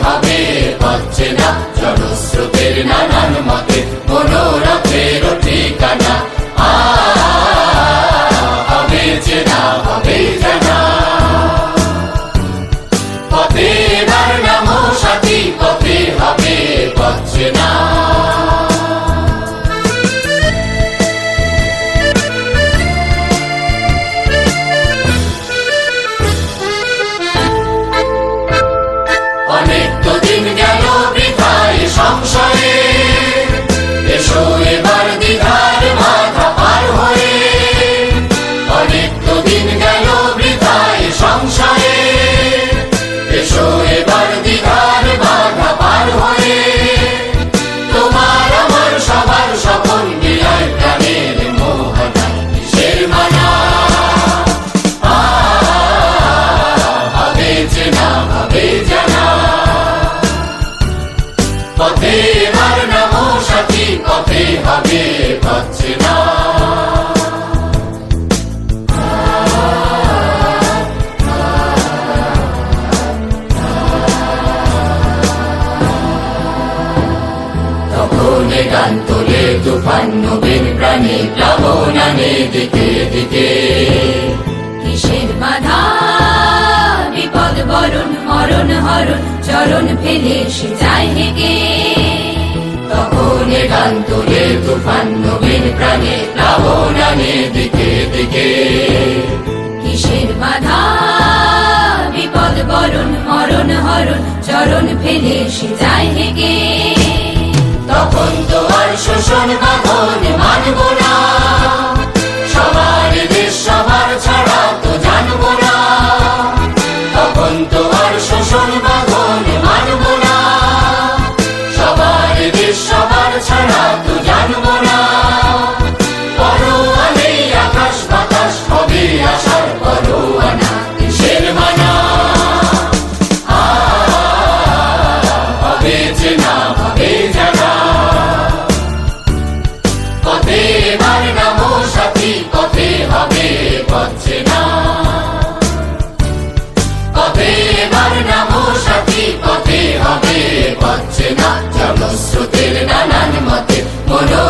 হবে পাচ্ছে না, জলস্রোতের নানান মতে মনোরথের ঠিকানা। হবে চেনা, হবে জানা, পথে এবার নামো সাথী, পথে হবে পাচ্ছে না। অনেক তো দিন গেল বৃথায় সংশয়ে, এসো এবার দ্বিধার মাথা পার হয়ে। অনেক তো দিন গেল বৃথায় সংশয়ে, এসো এবার দ্বিধার মাথা পার হয়ে। তোমার আমার সবার সকল বিরায় প্রাণের মোহনা, কিসের মানা? হবে চেনা, হবে জানা, পথে এবার নামো সাথী, পথে হবে পাচ্ছে না। তখন গান তোলে তুফান নবীন প্রাণী প্লাবন আনে দিকে দিকে। কিসের বাধা বিপদ বরণ মরণ হরণ, চরণ ফেলে সে যায় হেগে। তখন গান তোলে তুফান নবীন প্রাণী প্লাবন আনে দিকে দিকে। কিসের বাধা বিপদ বরণ মরণ হরণ, চরণ ফেলে সে যায় হেগে। তখন তো আর শোষণ বাঁধন মানব না, সবার দেশ সবার ছাড়া তো জানব না। তখন তো আর শোষণ বাঁধন মানব না, সবার দেশ সবার ছাড়া তো জানব না। পরোয়া নেই আকাশ বাতাস, হবে আশার পরোয়ানা, কিসের মানা? হবে চেনা, হবে জানা, পথে এবার নামো সাথী, পথে হবে পাচ্ছে না। পথে এবার নামো সাথী, পথে হবে পাচ্ছে না, জলস্রোতের নানান মতে মনো